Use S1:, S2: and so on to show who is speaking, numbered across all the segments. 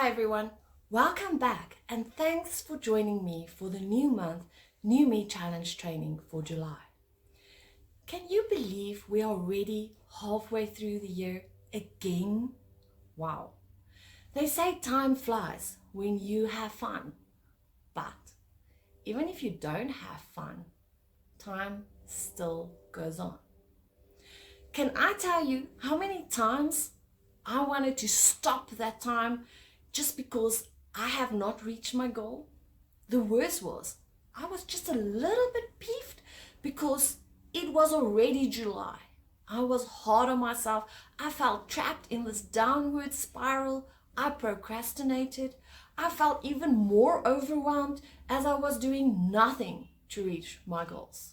S1: Hi everyone, welcome back and thanks for joining me for the new month, New Me Challenge training for July. Can you believe we are already halfway through the year again? Wow. They say time flies when you have fun, but even if you don't have fun, time still goes on. Can I tell you how many times I wanted to stop that time just because I have not reached my goal? The worst was, I was just a little bit peeved because it was already July. I was hard on myself. I felt trapped in this downward spiral. I procrastinated. I felt even more overwhelmed as I was doing nothing to reach my goals.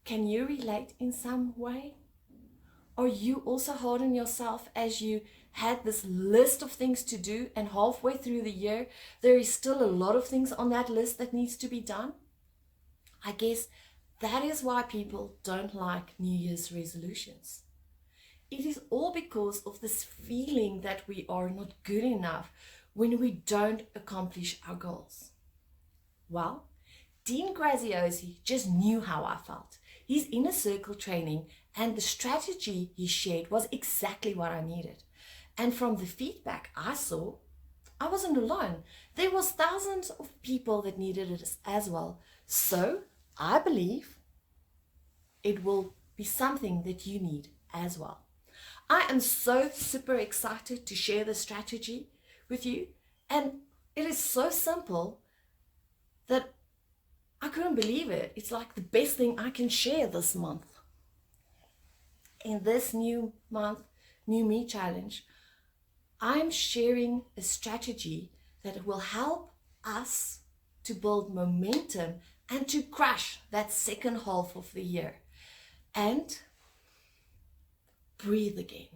S1: Can you relate in some way? Are you also hard on yourself as you had this list of things to do and halfway through the year, there is still a lot of things on that list that needs to be done? I guess that is why people don't like New Year's resolutions. It is all because of this feeling that we are not good enough when we don't accomplish our goals. Well, Dean Graziosi just knew how I felt. His inner circle training and the strategy he shared was exactly what I needed. And from the feedback I saw, I wasn't alone. There was thousands of people that needed it as well. So I believe it will be something that you need as well. I am so super excited to share this strategy with you. And it is so simple that I couldn't believe it. It's like the best thing I can share this month. In this new month, New Me Challenge, I'm sharing a strategy that will help us to build momentum and to crush that second half of the year. And breathe again.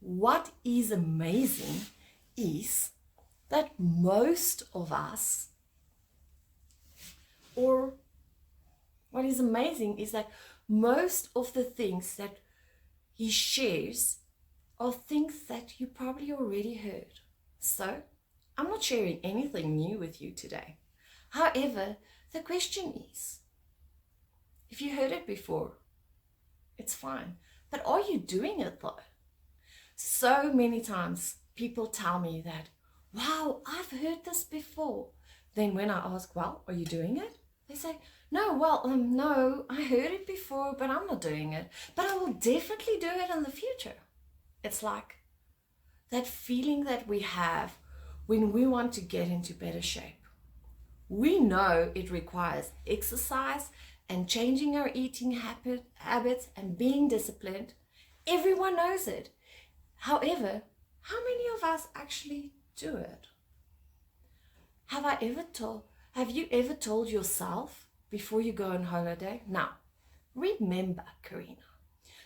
S1: What is amazing is that most of us, or what is amazing is that most of the things that he shares are things that you probably already heard. So I'm not sharing anything new with you today. However, the question is, if you heard it before, it's fine. But are you doing it though? So many times people tell me that, wow, I've heard this before. Then when I ask, well, are you doing it? They say, no, I heard it before, but I'm not doing it. But I will definitely do it in the future. It's like that feeling that we have when we want to get into better shape. We know it requires exercise and changing our eating habits and being disciplined. Everyone knows it. However, how many of us actually do it? Have you ever told yourself before you go on holiday? Now, remember, Karina,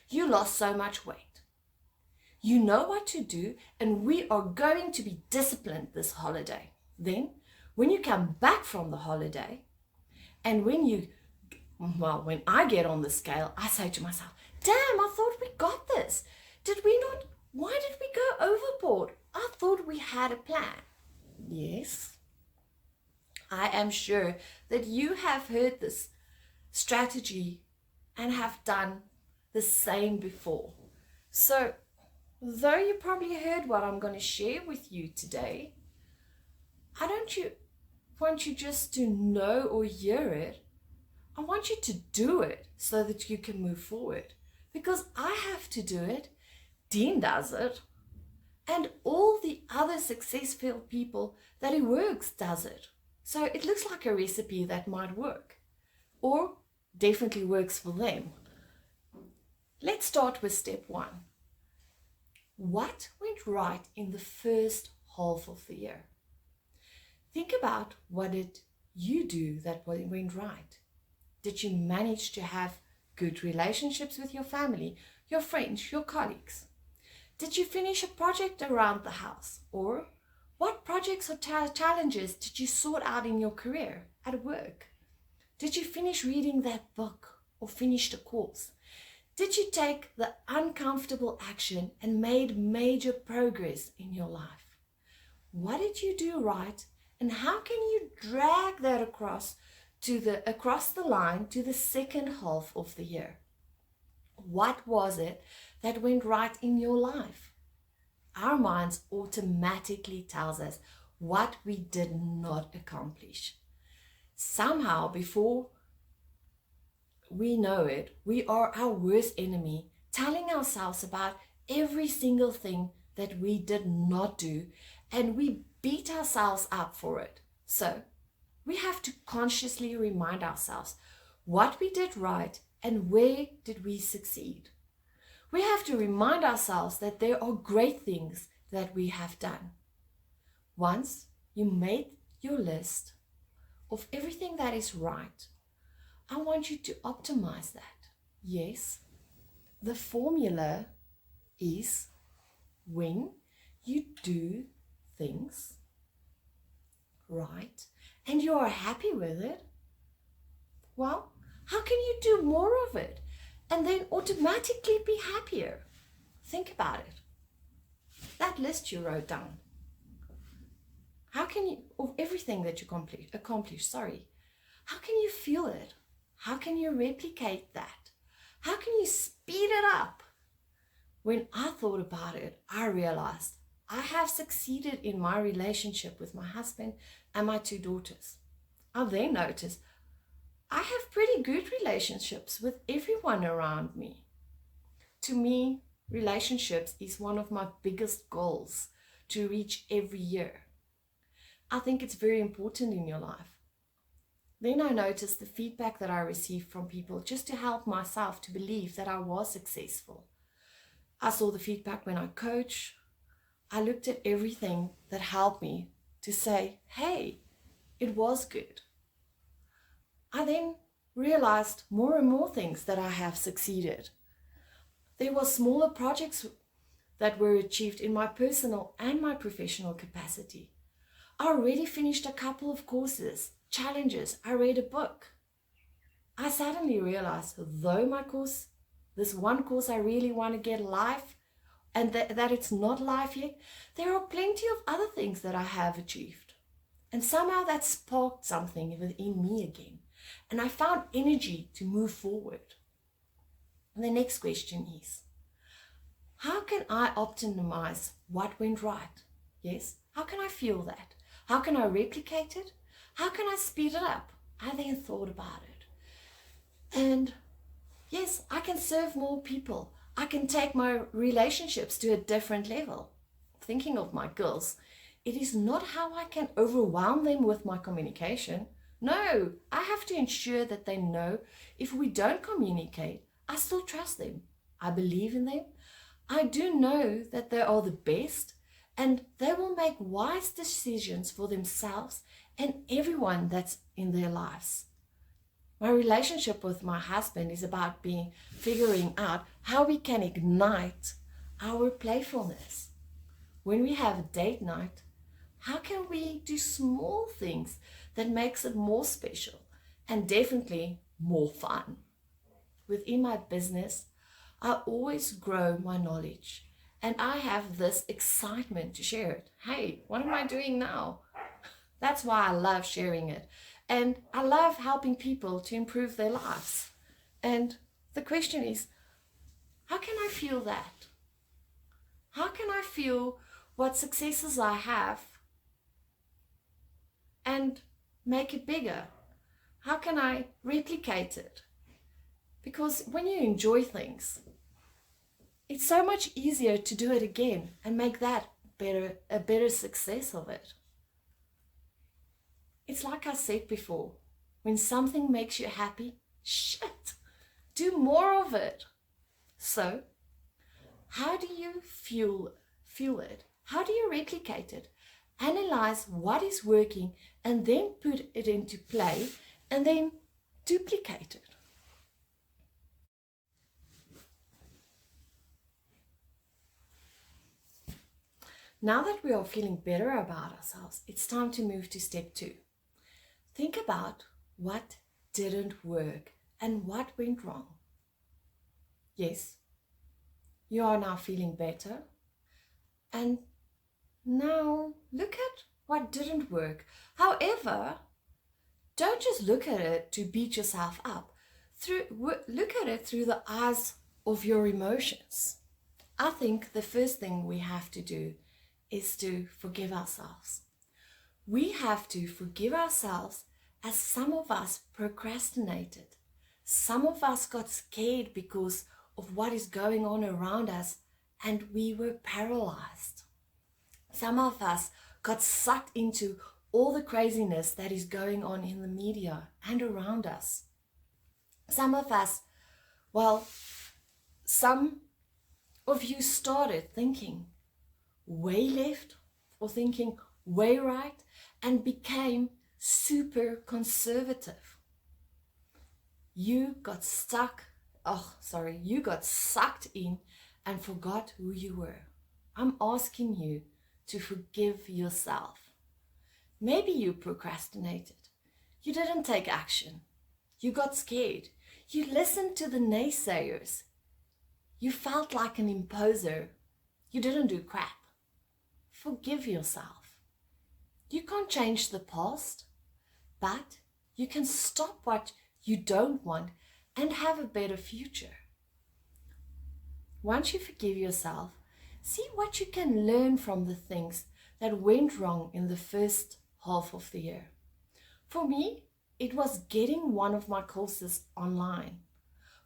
S1: you lost so much weight. You know what to do, and we are going to be disciplined this holiday. Then, when you come back from the holiday, and when I get on the scale, I say to myself, damn, I thought we got this. Did we not? Why did we go overboard? I thought we had a plan. Yes. I am sure that you have heard this strategy and have done the same before. So, though you probably heard what I'm going to share with you today, I don't want you just to know or hear it. I want you to do it so that you can move forward. Because I have to do it, Dean does it, and all the other successful people that he works does it. So it looks like a recipe that might work, or definitely works for them. Let's start with step 1. What went right in the first half of the year? Think about what did you do that went right. Did you manage to have good relationships with your family, your friends, your colleagues? Did you finish a project around the house? Or what projects or challenges did you sort out in your career, at work? Did you finish reading that book or finish the course? Did you take the uncomfortable action and made major progress in your life? What did you do right? And how can you drag that across the line to the second half of the year? What was it that went right in your life? Our minds automatically tells us what we did not accomplish. Somehow, before we know it, we are our worst enemy, telling ourselves about every single thing that we did not do, and we beat ourselves up for it. So we have to consciously remind ourselves what we did right and where did we succeed. We have to remind ourselves that there are great things that we have done. Once you made your list of everything that is right, I want you to optimize that. Yes, the formula is when you do things right and you are happy with it, well, how can you do more of it and then automatically be happier? Think about it. That list you wrote down. How can you, of everything that you accomplish, how can you feel it? How can you replicate that? How can you speed it up? When I thought about it, I realized I have succeeded in my relationship with my husband and my 2 daughters. I then noticed I have pretty good relationships with everyone around me. To me, relationships is one of my biggest goals to reach every year. I think it's very important in your life. Then I noticed the feedback that I received from people just to help myself to believe that I was successful. I saw the feedback when I coach. I looked at everything that helped me to say, hey, it was good. I then realized more and more things that I have succeeded. There were smaller projects that were achieved in my personal and my professional capacity. I already finished a couple of courses, challenges. I read a book. I suddenly realized, though my course, this one course I really want to get live, and that it's not live yet, there are plenty of other things that I have achieved. And somehow that sparked something within me again. And I found energy to move forward. And the next question is, how can I optimize what went right? Yes, how can I feel that? How can I replicate it? How can I speed it up? I then thought about it. And yes, I can serve more people. I can take my relationships to a different level. Thinking of my girls, it is not how I can overwhelm them with my communication. No, I have to ensure that they know if we don't communicate, I still trust them. I believe in them. I do know that they are the best and they will make wise decisions for themselves and everyone that's in their lives. My relationship with my husband is about figuring out how we can ignite our playfulness. When we have a date night, how can we do small things that makes it more special and definitely more fun? Within my business, I always grow my knowledge and I have this excitement to share it. Hey, what am I doing now? That's why I love sharing it. And I love helping people to improve their lives. And the question is, how can I feel that? How can I feel what successes I have and make it bigger? How can I replicate it? Because when you enjoy things, it's so much easier to do it again and make that a better success of it. It's like I said before, when something makes you happy, do more of it. So, how do you feel it? How do you replicate it? Analyze what is working and then put it into play and then duplicate it. Now that we are feeling better about ourselves, it's time to move to step 2. Think about what didn't work and what went wrong. Yes, you are now feeling better. And Now look at what didn't work. However, don't just look at it to beat yourself up. Look at it through the eyes of your emotions. I think the first thing we have to do is to forgive ourselves. We have to forgive ourselves as some of us procrastinated. Some of us got scared because of what is going on around us and we were paralyzed. Some of us got sucked into all the craziness that is going on in the media and around us. Some of us, some of you started thinking way left or thinking way right and became super conservative. You got sucked in and forgot who you were. I'm asking you to forgive yourself. Maybe you procrastinated. You didn't take action. You got scared. You listened to the naysayers. You felt like an imposter. You didn't do crap. Forgive yourself. You can't change the past, but you can stop what you don't want and have a better future. Once you forgive yourself, see what you can learn from the things that went wrong in the first half of the year. For me, it was getting one of my courses online.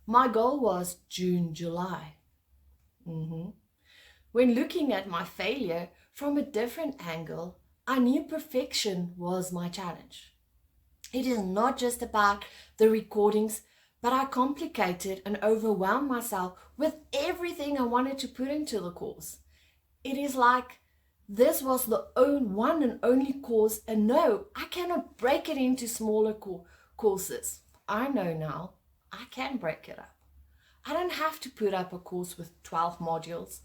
S1: My goal was June, July. When looking at my failure from a different angle, I knew perfection was my challenge. It is not just about the recordings, but I complicated and overwhelmed myself with everything I wanted to put into the course. It is like this was the one and only course, and no, I cannot break it into smaller courses. I know now I can break it up. I don't have to put up a course with 12 modules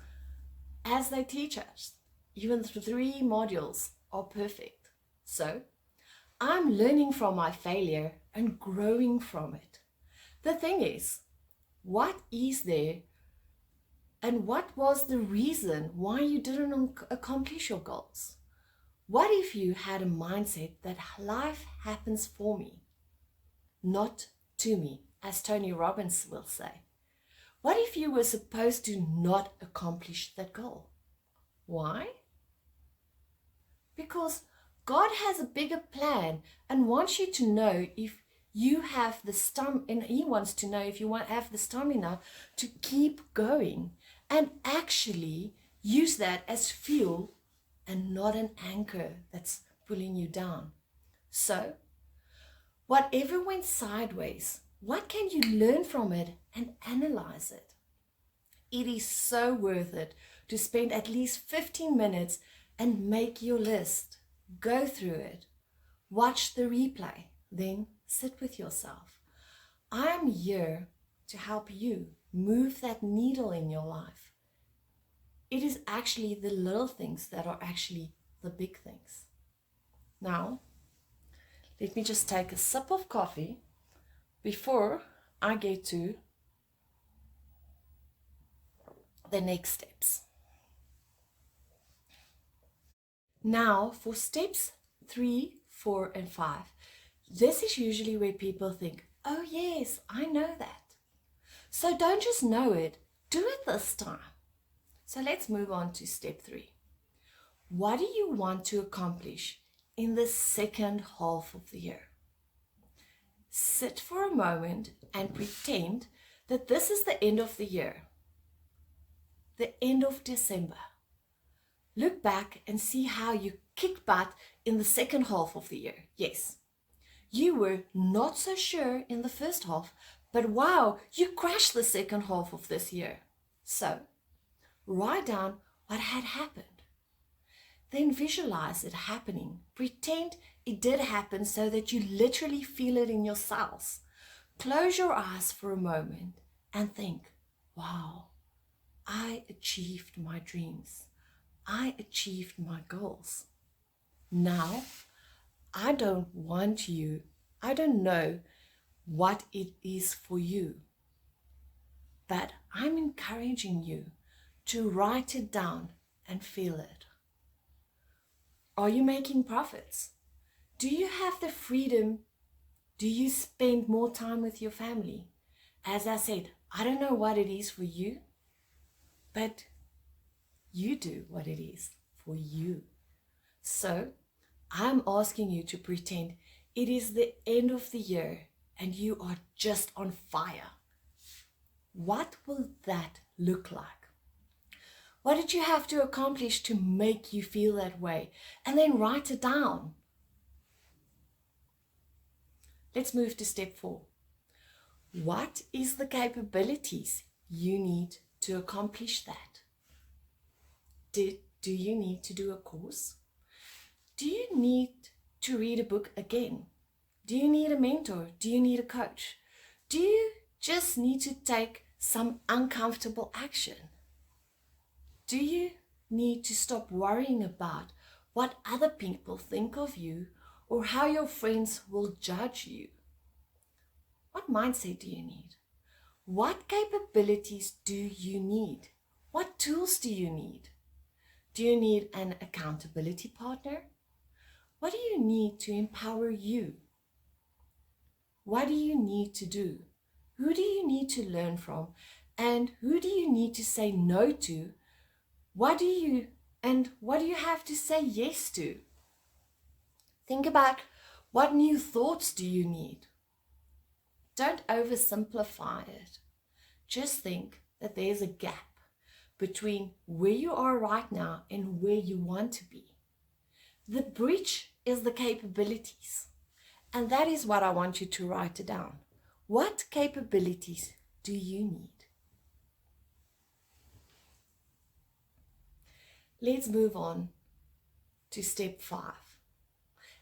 S1: as they teach us. Even 3 modules are perfect. So I'm learning from my failure and growing from it. The thing is, what is there and what was the reason why you didn't accomplish your goals? What if you had a mindset that life happens for me, not to me, as Tony Robbins will say? What if you were supposed to not accomplish that goal? Why? Because God has a bigger plan and wants you to know if you have the and He wants to know if you have the stamina to keep going and actually use that as fuel and not an anchor that's pulling you down. So, whatever went sideways, what can you learn from it and analyze it? It is so worth it to spend at least 15 minutes and make your list. Go through it. Watch the replay. Then sit with yourself. I am here to help you move that needle in your life. It is actually the little things that are actually the big things. Now, let me just take a sip of coffee before I get to the next steps. Now, for steps 3, 4, and 5, this is usually where people think, oh yes, I know that. So don't just know it, do it this time. So let's move on to step 3. What do you want to accomplish in the second half of the year? Sit for a moment and pretend that this is the end of the year, the end of December. Look back and see how you kicked butt in the second half of the year. Yes, you were not so sure in the first half, but wow, you crashed the second half of this year. So, write down what had happened. Then visualize it happening. Pretend it did happen so that you literally feel it in your cells. Close your eyes for a moment and think, wow, I achieved my dreams. I achieved my goals. Now, I don't know what it is for you, but I'm encouraging you to write it down and feel it. Are you making profits? Do you have the freedom? Do you spend more time with your family? As I said, I don't know what it is for you, but you do what it is for you. So I'm asking you to pretend it is the end of the year and you are just on fire. What will that look like? What did you have to accomplish to make you feel that way? And then write it down. Let's move to step 4. What is the capabilities you need to accomplish that? Do you need to do a course? Do you need to read a book again? Do you need a mentor? Do you need a coach? Do you just need to take some uncomfortable action? Do you need to stop worrying about what other people think of you or how your friends will judge you? What mindset do you need? What capabilities do you need? What tools do you need? Do you need an accountability partner? What do you need to empower you? What do you need to do? Who do you need to learn from? And who do you need to say no to? What do you have to say yes to? Think about what new thoughts do you need? Don't oversimplify it. Just think that there's a gap between where you are right now and where you want to be. The bridge is the capabilities. And that is what I want you to write it down. What capabilities do you need? Let's move on to step 5.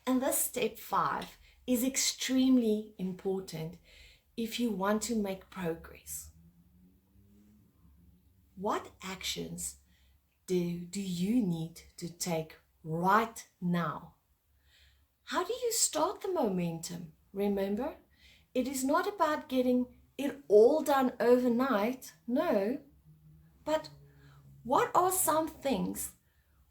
S1: And this step 5 is extremely important if you want to make progress. What actions do you need to take right now? How do you start the momentum? Remember, it is not about getting it all done overnight, no, but what are some things,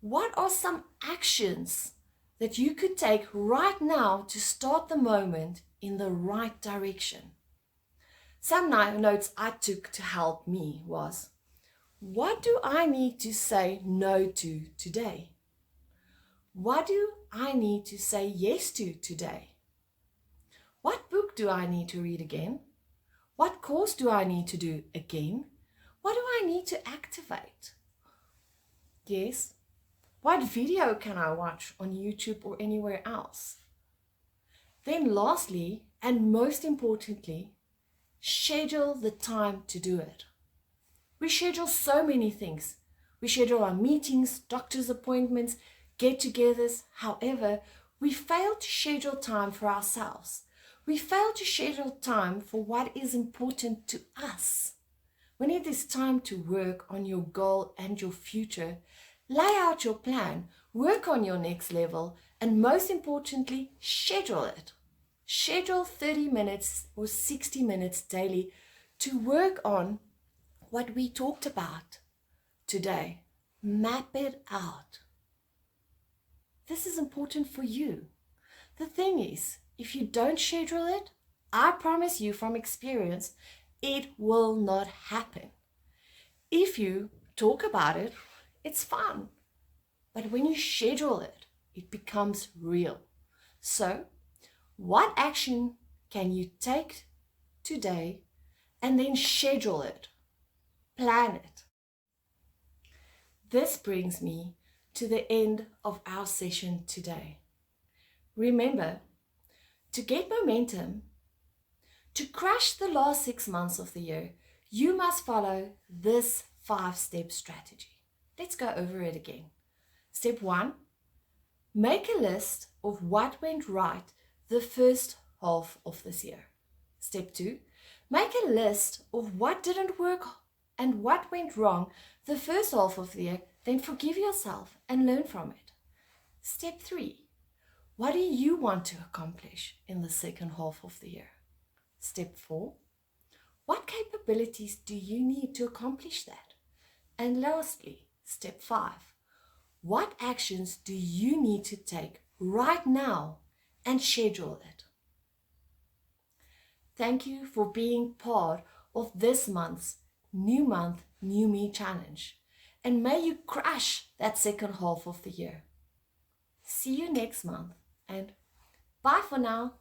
S1: what are some actions that you could take right now to start the moment in the right direction? Some notes I took to help me was, what do I need to say no to today? What do I need to say yes to today? What book do I need to read again? What course do I need to do again? What do I need to activate? Yes. What video can I watch on YouTube or anywhere else? Then lastly, and most importantly, schedule the time to do it. We schedule so many things. We schedule our meetings, doctor's appointments, get-togethers. However, we fail to schedule time for ourselves. We fail to schedule time for what is important to us. When it is time to work on your goal and your future, lay out your plan, work on your next level, and most importantly, schedule it. Schedule 30 minutes or 60 minutes daily to work on what we talked about today. Map it out. This is important for you. The thing is, if you don't schedule it, I promise you from experience, it will not happen. If you talk about it, it's fun. But when you schedule it, it becomes real. So, what action can you take today and then schedule it? Plan it. This brings me to the end of our session today. Remember, to get momentum, to crush the last 6 months of the year, you must follow this 5-step strategy. Let's go over it again. Step 1, make a list of what went right the first half of this year. Step 2, make a list of what didn't work and what went wrong the first half of the year, then forgive yourself and learn from it. Step 3, what do you want to accomplish in the second half of the year? Step 4, what capabilities do you need to accomplish that? And lastly, step 5, What actions do you need to take right now and schedule it? Thank you for being part of this month's New Month, New Me challenge. And may you crush that second half of the year. See you next month and bye for now.